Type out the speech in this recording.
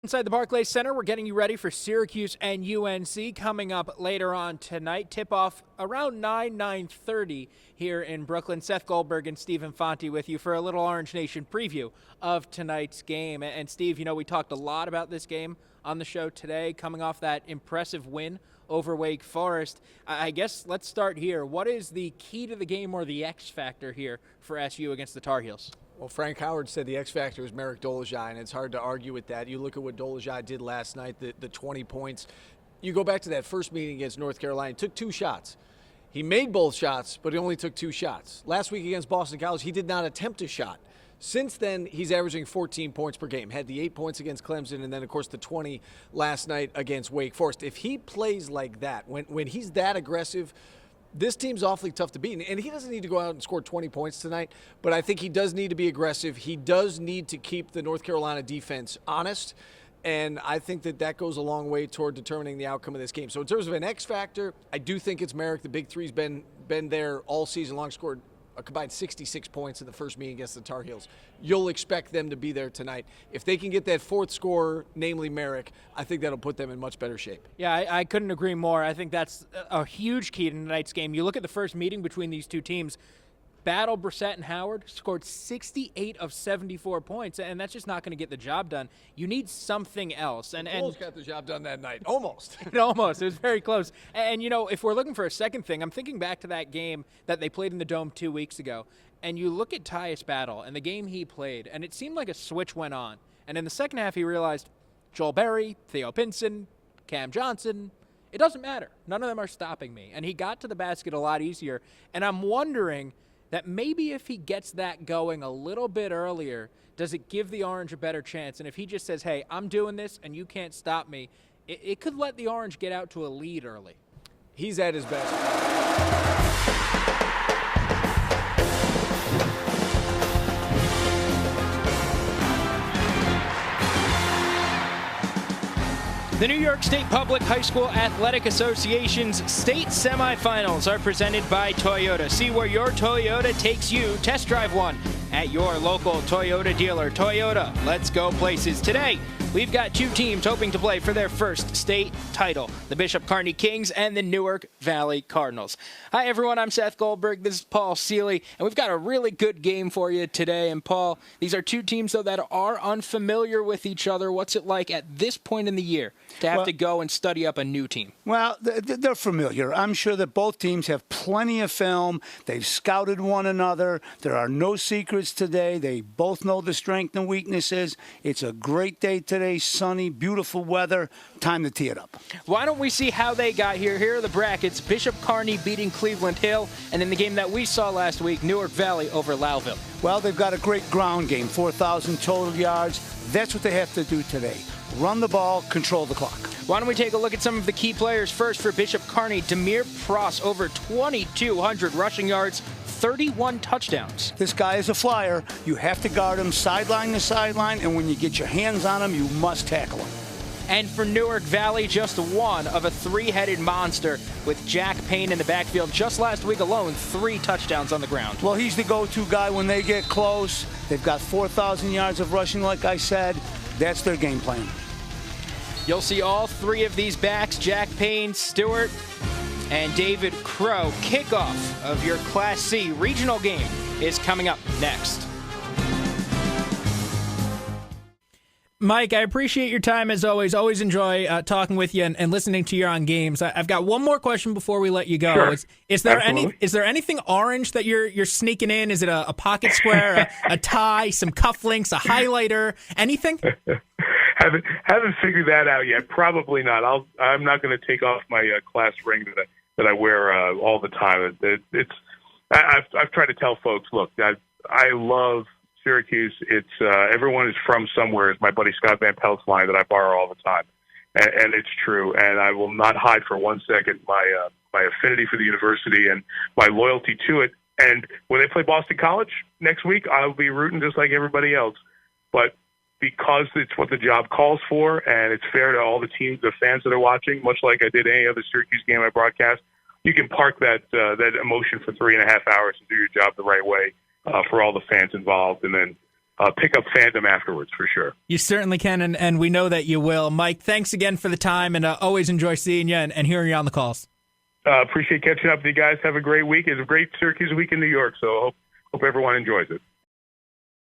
Inside the Barclays Center, we're getting you ready for Syracuse and UNC coming up later on tonight. Tip-off around 9:30 here in Brooklyn. Seth Goldberg and Stephen Fonte with you for a little Orange Nation preview of tonight's game. And Steve, you know, we talked a lot about this game on the show today, coming off that impressive win over Wake Forest. I guess let's start here. What is the key to the game or the X factor here for SU against the Tar Heels? Well, Frank Howard said the X factor is Marek Dolezaj, and it's hard to argue with that. You look at what Dolezaj did last night, the 20 points. You go back to that first meeting against North Carolina, he took 2 shots. He made both shots, but he only took 2 shots. Last week against Boston College, he did not attempt a shot. Since then, he's averaging 14 points per game. Had the 8 points against Clemson, and then, of course, the 20 last night against Wake Forest. If he plays like that, when he's that aggressive, this team's awfully tough to beat. And he doesn't need to go out and score 20 points tonight, but I think he does need to be aggressive. He does need to keep the North Carolina defense honest, and I think that goes a long way toward determining the outcome of this game. So in terms of an X factor, I do think it's Marek. The Big Three's been there all season long, scored a combined 66 points in the first meeting against the Tar Heels. You'll expect them to be there tonight. If they can get that fourth scorer, namely Marek, I think that'll put them in much better shape. Yeah, I couldn't agree more. I think that's a huge key to tonight's game. You look at the first meeting between these two teams, Battle, Brissett, and Howard scored 68 of 74 points, and that's just not going to get the job done. You need something else. And almost got the job done that night. Almost. Almost. It was very close. And, you know, if we're looking for a second thing, I'm thinking back to that game that they played in the Dome 2 weeks ago, and you look at Tyus Battle and the game he played, and it seemed like a switch went on. And in the second half, he realized Joel Berry, Theo Pinson, Cam Johnson, it doesn't matter. None of them are stopping me. And he got to the basket a lot easier. And I'm wondering that maybe if he gets that going a little bit earlier, does it give the Orange a better chance? And if he just says, hey, I'm doing this and you can't stop me, it could let the Orange get out to a lead early. He's at his best. The New York State Public High School Athletic Association's state semifinals are presented by Toyota. See where your Toyota takes you. Test drive one at your local Toyota dealer. Toyota, let's go places. Today, we've got 2 teams hoping to play for their first state title, the Bishop Kearney Kings and the Newark Valley Cardinals. Hi, everyone. I'm Seth Goldberg. This is Paul Seeley, and we've got a really good game for you today. And, Paul, these are 2 teams, though, that are unfamiliar with each other. What's it like at this point in the year to have to go and study up a new team? Well, they're familiar. I'm sure that both teams have plenty of film. They've scouted one another. There are no secrets today. They both know the strengths and weaknesses. It's a great day today, sunny, beautiful weather. Time to tee it up. Why don't we see how they got here? Here are the brackets. Bishop Kearney beating Cleveland Hill, and in the game that we saw last week, Newark Valley over Lowville. Well, they've got a great ground game, 4,000 total yards. That's what they have to do today. Run the ball, control the clock. Why don't we take a look at some of the key players first for Bishop Kearney. Demir Pross, over 2,200 rushing yards, 31 touchdowns. This guy is a flyer. You have to guard him sideline to sideline, and when you get your hands on him, you must tackle him. And for Newark Valley, just one of a 3-headed monster with Jack Payne in the backfield. Just last week alone, 3 touchdowns on the ground. Well, he's the go-to guy when they get close. They've got 4,000 yards of rushing, like I said. That's their game plan. You'll see all 3 of these backs, Jack Payne, Stewart, and David Crow. Kickoff of your Class C regional game is coming up next. Mike, I appreciate your time as always. Always enjoy talking with you and listening to you on games. I've got one more question before we let you go. Sure. Is there anything orange that you're sneaking in? Is it a pocket square, a tie, some cufflinks, a highlighter, anything? Haven't figured that out yet. Probably not. I'm not going to take off my class ring that I wear all the time. I've tried to tell folks, look, I love Syracuse. It's everyone is from somewhere. Is my buddy Scott Van Pelt's line that I borrow all the time, and it's true. And I will not hide for 1 second my affinity for the university and my loyalty to it. And when they play Boston College next week, I'll be rooting just like everybody else. But because it's what the job calls for, and it's fair to all the teams, the fans that are watching, much like I did any other Syracuse game I broadcast, you can park that emotion for 3.5 hours and do your job the right way for all the fans involved. And then pick up fandom afterwards for sure. You certainly can, and we know that you will. Mike, thanks again for the time, and always enjoy seeing you and hearing you on the calls. Appreciate catching up with you guys. Have a great week. It's a great Syracuse week in New York, so hope everyone enjoys it.